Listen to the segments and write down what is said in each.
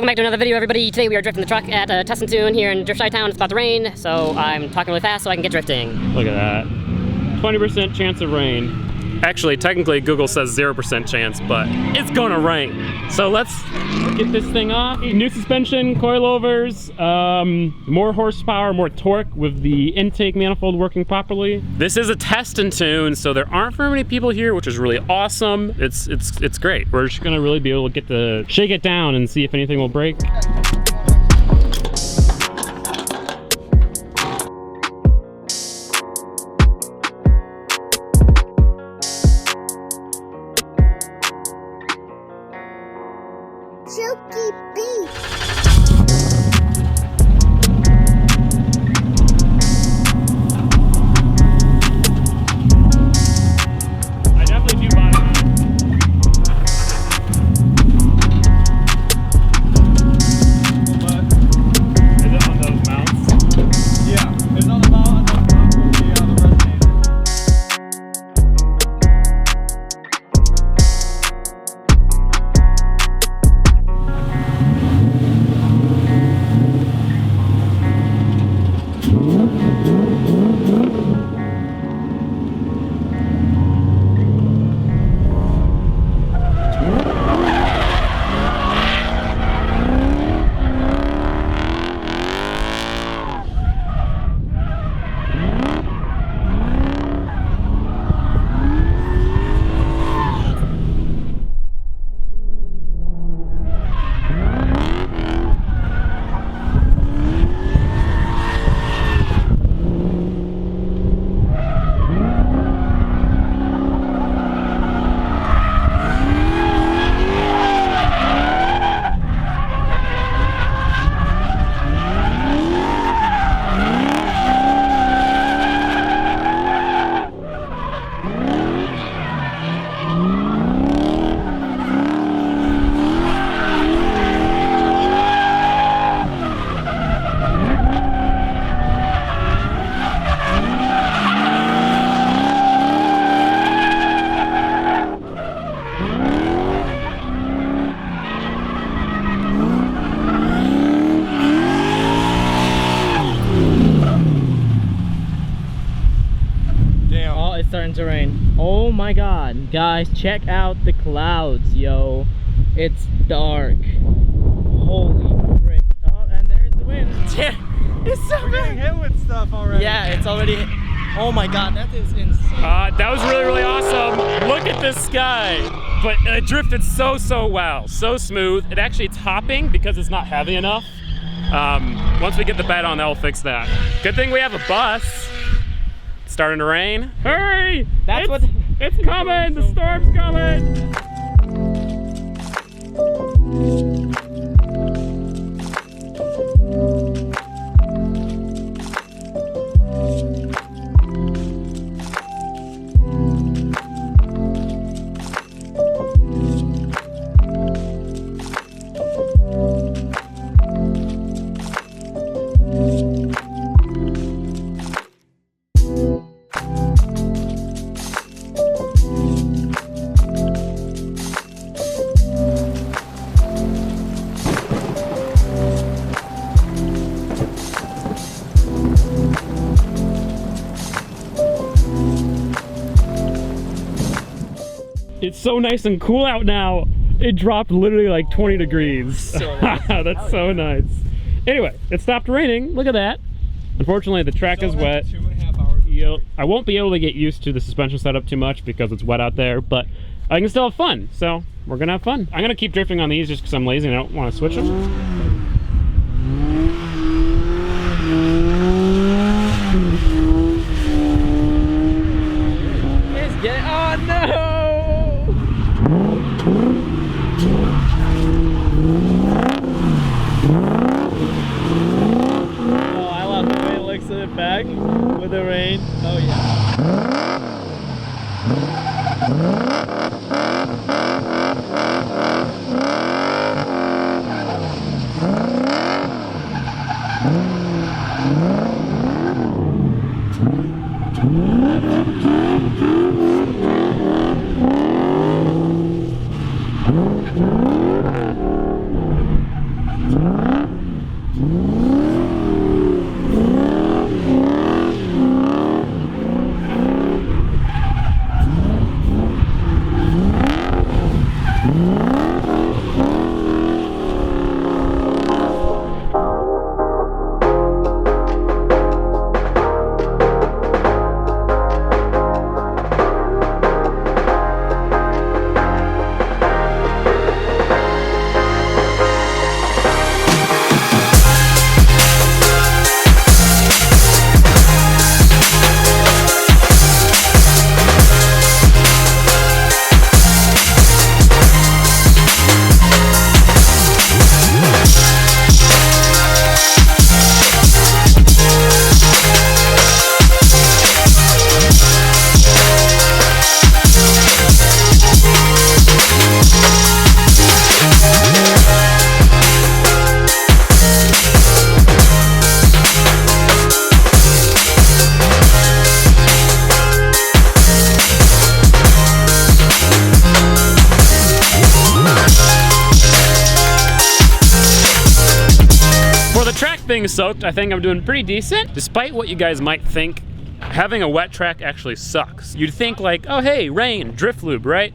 Welcome back to another video, everybody. Today we are drifting the truck at Tustin Tune here in Drift Shy Town. It's about to rain, so I'm talking really fast so I can get drifting. Look at that. 20% chance of rain. Actually, technically Google says 0% chance, but it's gonna rain. So let's get this thing off. New suspension, coilovers, more horsepower, more torque with the intake manifold working properly. This is a test and tune, so there aren't very many people here, which is really awesome. It's great. We're just gonna really be able to get to shake it down and see if anything will break. Silky beef. I definitely do bottom out. But is it on those mounts? Yeah, it's on the mount and then the resonator. Starting to rain. Oh my god, guys, check out the clouds, yo. It's dark. Holy frick. Oh, and there's the wind. Yeah, it's so We're getting hit with stuff already. Yeah, it's already hit. Oh my god, that is insane. That was really awesome. Look at this sky. But it drifted so well, so smooth. It's hopping because it's not heavy enough. Once we get the bed on, that'll fix that. Good thing we have a bus. Starting to rain. Hurry! It's coming! The storm's coming! It's so nice and cool out now. It dropped literally like 20 degrees. So nice. That's so nice. Anyway, it stopped raining. Look at that. Unfortunately, the track is wet. 2.5 hours. I won't be able to get used to the suspension setup too much because it's wet out there, but I can still have fun. So we're gonna have fun. I'm gonna keep drifting on these just because I'm lazy and I don't want to switch them. Oh no! Oh, I love the way it looks at the back with the rain. Oh yeah. Being soaked, I think I'm doing pretty decent. Despite what you guys might think, having a wet track actually sucks. You'd think like, oh hey, rain, drift lube, right?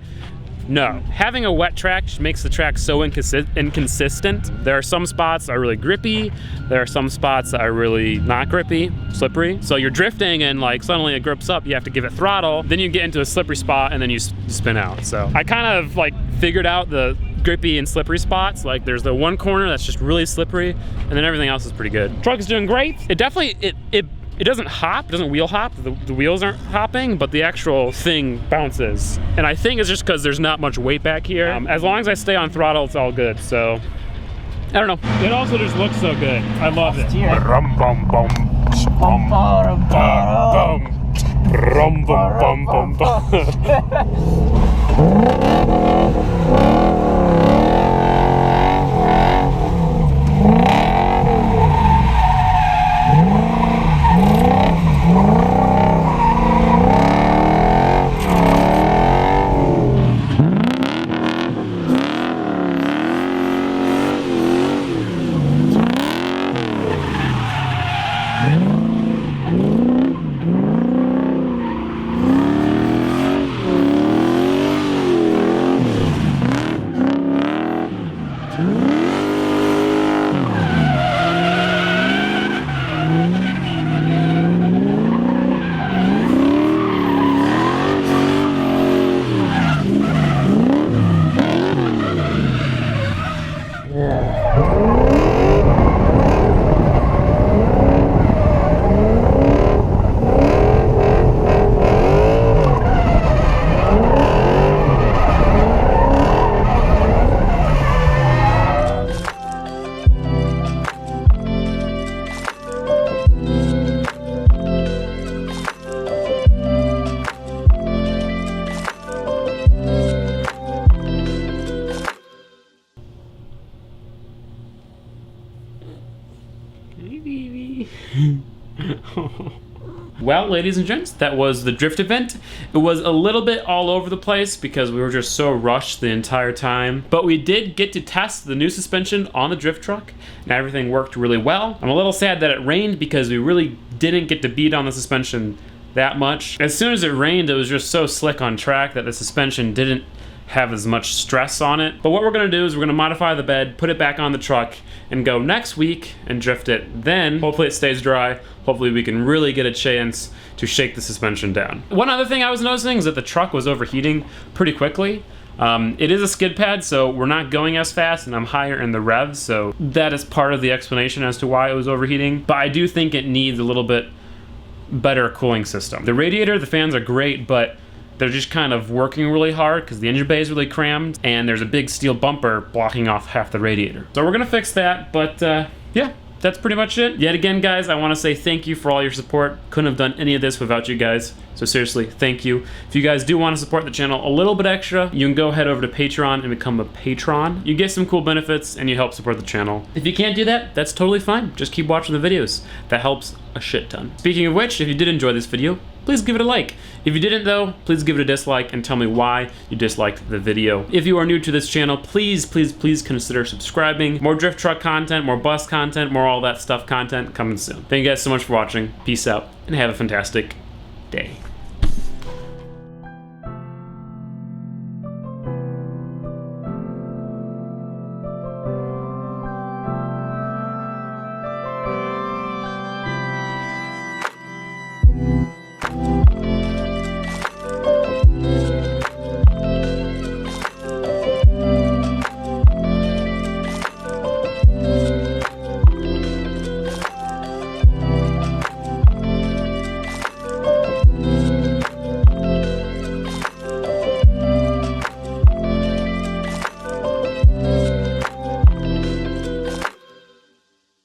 No, having a wet track just makes the track so inconsistent. There are some spots that are really grippy. There are some spots that are really not grippy, slippery. So you're drifting and like suddenly it grips up, you have to give it throttle. Then you get into a slippery spot and then you spin out. So I kind of like figured out the grippy and slippery spots. Like there's the one corner that's just really slippery and then everything else is pretty good. Truck is doing great. It definitely, it doesn't hop, it doesn't wheel hop. The wheels aren't hopping, but the actual thing bounces. And I think it's just because there's not much weight back here. As long as I stay on throttle, it's all good. So, I don't know. It also just looks so good. I love it. Rum bum bum. Bum bum bum. Rum bum bum bum. Well, ladies and gents, that was the drift event. It was a little bit all over the place because we were just so rushed the entire time. But we did get to test the new suspension on the drift truck, and everything worked really well. I'm a little sad that it rained because we really didn't get to beat on the suspension that much. As soon as it rained, it was just so slick on track that the suspension didn't have as much stress on it. But what we're gonna do is we're gonna modify the bed, put it back on the truck, and go next week and drift it. Then, hopefully it stays dry. Hopefully we can really get a chance to shake the suspension down. One other thing I was noticing is that the truck was overheating pretty quickly. It is a skid pad, so we're not going as fast, and I'm higher in the revs, so that is part of the explanation as to why it was overheating. But I do think it needs a little bit better cooling system. The radiator, the fans are great, but they're just kind of working really hard because the engine bay is really crammed and there's a big steel bumper blocking off half the radiator. So we're gonna fix that, but yeah, that's pretty much it. Yet again, guys, I want to say thank you for all your support. Couldn't have done any of this without you guys. So seriously, thank you. If you guys do want to support the channel a little bit extra, you can go head over to Patreon and become a patron. You get some cool benefits and you help support the channel. If you can't do that, that's totally fine. Just keep watching the videos. That helps a shit ton. Speaking of which, if you did enjoy this video, please give it a like. If you didn't though, please give it a dislike and tell me why you disliked the video. If you are new to this channel, please consider subscribing. More drift truck content, more bus content, more all that stuff content coming soon. Thank you guys so much for watching. Peace out and have a fantastic day.